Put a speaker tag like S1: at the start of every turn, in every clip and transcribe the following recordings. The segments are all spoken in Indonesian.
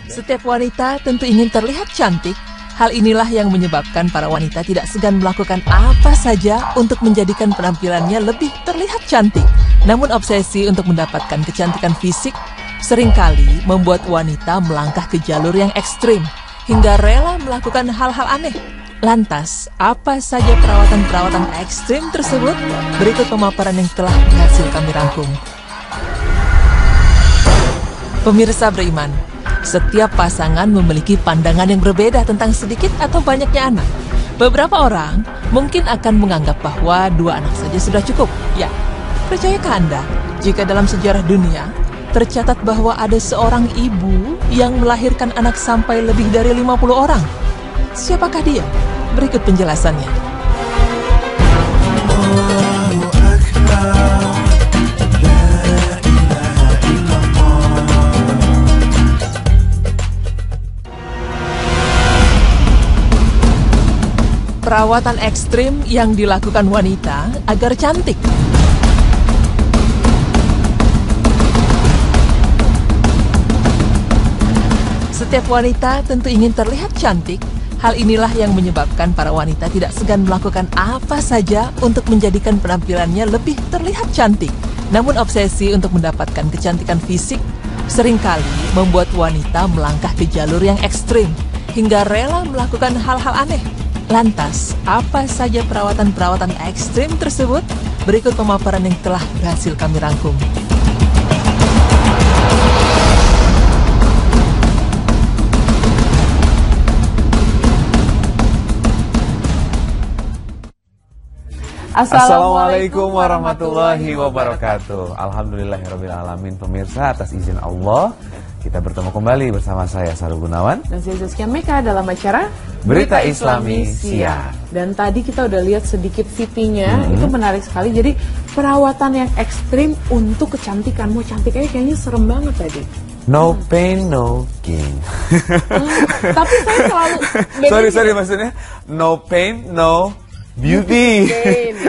S1: Setiap wanita tentu ingin terlihat cantik. Hal inilah yang menyebabkan para wanita tidak segan melakukan apa saja untuk menjadikan penampilannya lebih terlihat cantik. Namun obsesi untuk mendapatkan kecantikan fisik seringkali membuat wanita melangkah ke jalur yang ekstrim hingga rela melakukan hal-hal aneh. Lantas, apa saja perawatan-perawatan ekstrim tersebut? Berikut pemaparan yang telah berhasil kami rangkum. Pemirsa beriman, setiap pasangan memiliki pandangan yang berbeda tentang sedikit atau banyaknya anak. Beberapa orang mungkin akan menganggap bahwa 2 anak saja sudah cukup. Ya, percayakah Anda jika dalam sejarah dunia tercatat bahwa ada seorang ibu yang melahirkan anak sampai lebih dari 50 orang? Siapakah dia? Berikut penjelasannya. Perawatan ekstrim yang dilakukan wanita agar cantik. Setiap wanita tentu ingin terlihat cantik. Hal inilah yang menyebabkan para wanita tidak segan melakukan apa saja untuk menjadikan penampilannya lebih terlihat cantik. Namun obsesi untuk mendapatkan kecantikan fisik seringkali membuat wanita melangkah ke jalur yang ekstrim hingga rela melakukan hal-hal aneh. Lantas, apa saja perawatan-perawatan ekstrim tersebut? Berikut pemaparan yang telah berhasil kami rangkum.
S2: Assalamualaikum warahmatullahi wabarakatuh. Alhamdulillahirrabbilalamin. Pemirsa, atas izin Allah kita bertemu kembali bersama saya Sarul Gunawan
S3: dan saya Zaskia Meka dalam acara
S2: Berita Islami Siang.
S3: Dan tadi kita udah lihat sedikit VT-nya, itu menarik sekali. Jadi perawatan yang ekstrim untuk kecantikan. Mau cantik aja kayaknya serem banget tadi.
S2: No pain, no gain.
S3: Tapi saya selalu
S2: sorry maksudnya no pain, no beauty.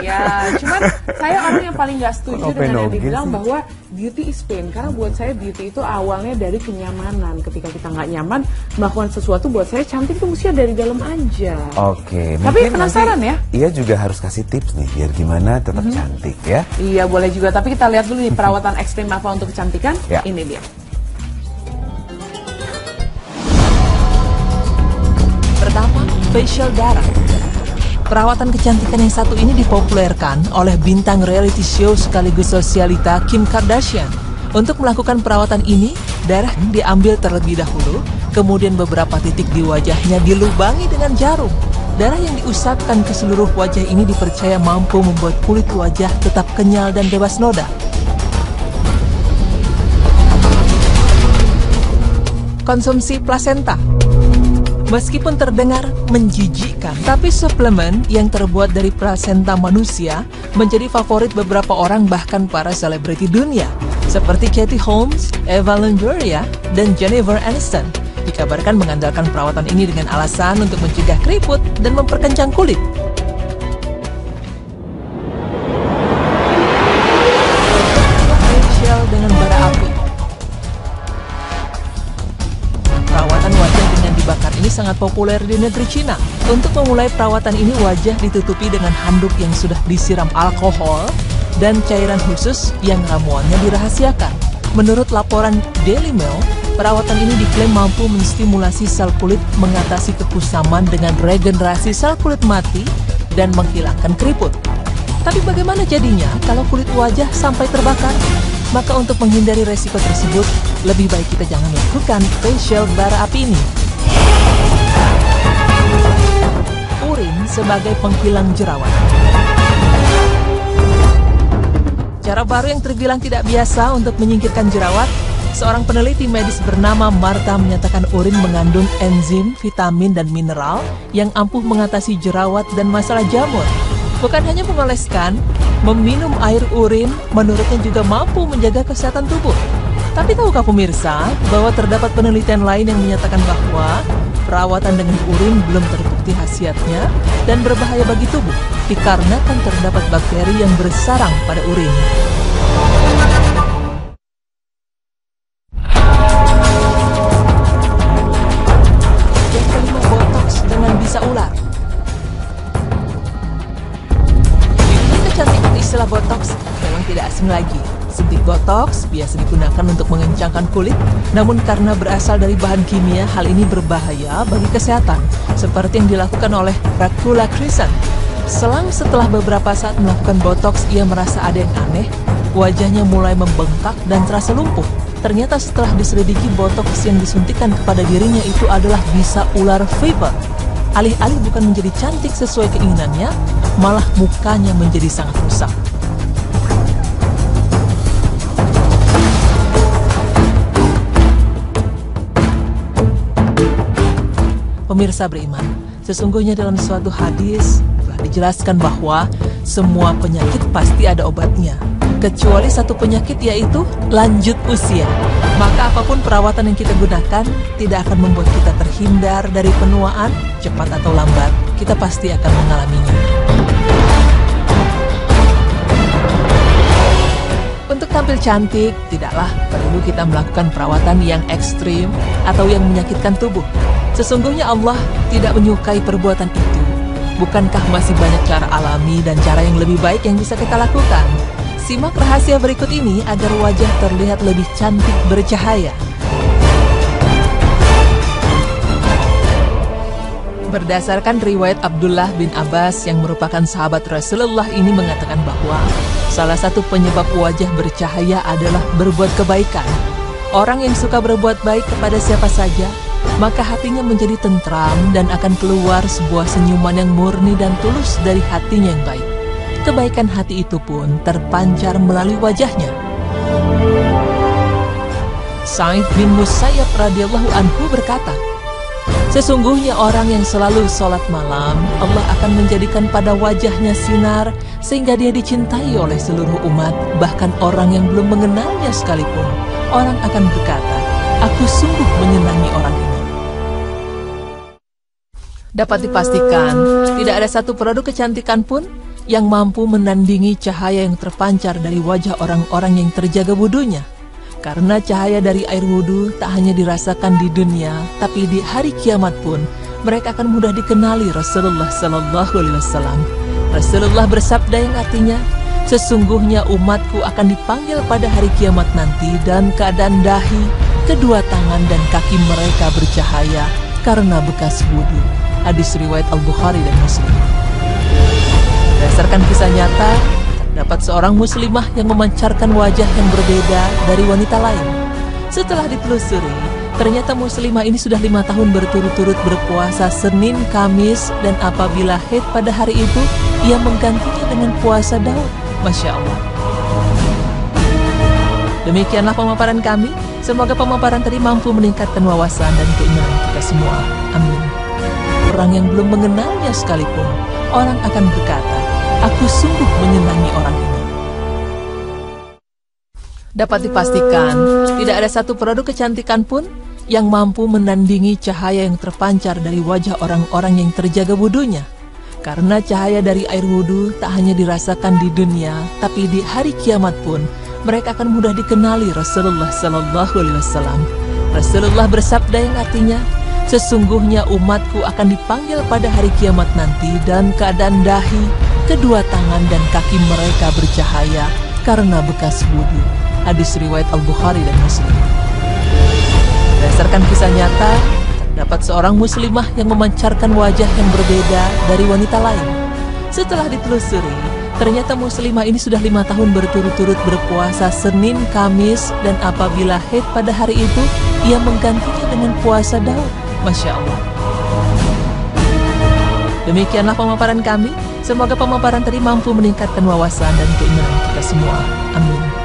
S3: Ya, cuman saya orang yang paling gak setuju dengan yang dibilang bahwa beauty is pain. Karena buat saya beauty itu awalnya dari kenyamanan. Ketika kita nggak nyaman melakukan sesuatu, buat saya cantik itu mesti dari dalam aja.
S2: Oke.
S3: Tapi penasaran ya?
S2: Iya juga harus kasih tips nih biar gimana tetap cantik ya.
S3: Iya boleh juga. Tapi kita lihat dulu nih perawatan ekstrim apa untuk kecantikan. Ya. Ini dia.
S1: Pertama, facial darah. Perawatan kecantikan yang satu ini dipopulerkan oleh bintang reality show sekaligus sosialita Kim Kardashian. Untuk melakukan perawatan ini, darah diambil terlebih dahulu, kemudian beberapa titik di wajahnya dilubangi dengan jarum. Darah yang diusapkan ke seluruh wajah ini dipercaya mampu membuat kulit wajah tetap kenyal dan bebas noda. Konsumsi plasenta. Meskipun terdengar menjijikkan, tapi suplemen yang terbuat dari plasenta manusia menjadi favorit beberapa orang, bahkan para selebriti dunia seperti Katie Holmes, Eva Longoria, dan Jennifer Aniston. Dikabarkan mengandalkan perawatan ini dengan alasan untuk mencegah keriput dan memperkencang kulit. Facial dengan bara api. Perawatan wajah dengan dibakar ini sangat populer di negeri Cina. Untuk memulai perawatan ini, wajah ditutupi dengan handuk yang sudah disiram alkohol dan cairan khusus yang ramuannya dirahasiakan. Menurut laporan Daily Mail, perawatan ini diklaim mampu menstimulasi sel kulit, mengatasi kekusaman dengan regenerasi sel kulit mati, dan menghilangkan keriput. Tapi bagaimana jadinya kalau kulit wajah sampai terbakar? Maka untuk menghindari resiko tersebut, lebih baik kita jangan lakukan facial bara api ini. Urin sebagai penghilang jerawat. Cara baru yang terbilang tidak biasa untuk menyingkirkan jerawat. Seorang peneliti medis bernama Martha menyatakan urin mengandung enzim, vitamin, dan mineral yang ampuh mengatasi jerawat dan masalah jamur. Bukan hanya mengoleskan, meminum air urin menurutnya juga mampu menjaga kesehatan tubuh. Tapi tahukah pemirsa bahwa terdapat penelitian lain yang menyatakan bahwa perawatan dengan urin belum terbukti khasiatnya dan berbahaya bagi tubuh, dikarenakan terdapat bakteri yang bersarang pada urin. asing lagi. Suntik botox biasa digunakan untuk mengencangkan kulit, namun karena berasal dari bahan kimia, hal ini berbahaya bagi kesehatan, seperti yang dilakukan oleh Dracula Crescent. Setelah beberapa saat melakukan botox, ia merasa ada yang aneh, wajahnya mulai membengkak dan terasa lumpuh. Ternyata setelah diselidiki, botox yang disuntikan kepada dirinya itu adalah bisa ular vapor. Alih-alih bukan menjadi cantik sesuai keinginannya, malah mukanya menjadi sangat rusak. Pemirsa beriman, sesungguhnya dalam suatu hadis telah dijelaskan bahwa semua penyakit pasti ada obatnya, kecuali satu penyakit, yaitu lanjut usia. Maka apapun perawatan yang kita gunakan tidak akan membuat kita terhindar dari penuaan, cepat atau lambat, kita pasti akan mengalaminya. Untuk tampil cantik, tidaklah perlu kita melakukan perawatan yang ekstrim atau yang menyakitkan tubuh. Sesungguhnya Allah tidak menyukai perbuatan itu. Bukankah masih banyak cara alami dan cara yang lebih baik yang bisa kita lakukan? Simak rahasia berikut ini agar wajah terlihat lebih cantik bercahaya. Berdasarkan riwayat Abdullah bin Abbas yang merupakan sahabat Rasulullah ini mengatakan bahwa salah satu penyebab wajah bercahaya adalah berbuat kebaikan. Orang yang suka berbuat baik kepada siapa saja, maka hatinya menjadi tentram dan akan keluar sebuah senyuman yang murni dan tulus dari hatinya yang baik. Kebaikan hati itu pun terpancar melalui wajahnya. Sa'id bin Musayyab radhiyallahu anhu berkata, sesungguhnya orang yang selalu sholat malam, Allah akan menjadikan pada wajahnya sinar sehingga dia dicintai oleh seluruh umat, bahkan orang yang belum mengenalnya sekalipun. Orang akan berkata, aku sungguh menyenangi orang ini. Dapat dipastikan, tidak ada satu produk kecantikan pun yang mampu menandingi cahaya yang terpancar dari wajah orang-orang yang terjaga wudunya. Karena cahaya dari air wudu tak hanya dirasakan di dunia, tapi di hari kiamat pun mereka akan mudah dikenali Rasulullah Sallallahu Alaihi Wasallam. Rasulullah bersabda yang artinya, sesungguhnya umatku akan dipanggil pada hari kiamat nanti dan keadaan dahi, kedua tangan dan kaki mereka bercahaya karena bekas wudu. Hadis riwayat Al-Bukhari dan Muslim. Berdasarkan kisah nyata, terdapat seorang muslimah yang memancarkan wajah yang berbeda dari wanita lain. Setelah ditelusuri, ternyata muslimah ini sudah 5 tahun berturut-turut berpuasa Senin, Kamis, dan apabila haid pada hari itu, ia menggantinya dengan puasa Daud. Masya Allah. Demikianlah pemaparan kami. Semoga pemaparan tadi mampu meningkatkan wawasan dan keimanan kita semua. Amin. Orang yang belum mengenalnya sekalipun, orang akan berkata, aku sungguh menyenangi orang ini. Dapat dipastikan, tidak ada satu produk kecantikan pun yang mampu menandingi cahaya yang terpancar dari wajah orang-orang yang terjaga wudunya. Karena cahaya dari air wudu tak hanya dirasakan di dunia, tapi di hari kiamat pun mereka akan mudah dikenali Rasulullah Sallallahu Alaihi Wasallam. Rasulullah bersabda yang artinya, sesungguhnya umatku akan dipanggil pada hari kiamat nanti dan keadaan dahi, kedua tangan dan kaki mereka bercahaya karena bekas wudu. Hadis riwayat Al-Bukhari dan Muslim. Berdasarkan kisah nyata, terdapat seorang muslimah yang memancarkan wajah yang berbeda dari wanita lain. Setelah ditelusuri, ternyata muslimah ini sudah 5 tahun berturut-turut berpuasa Senin, Kamis, dan apabila haid pada hari itu, ia menggantinya dengan puasa Daud. Masya Allah. Demikianlah pemaparan kami. Semoga pemaparan tadi mampu meningkatkan wawasan dan keimanan kita semua. Amin.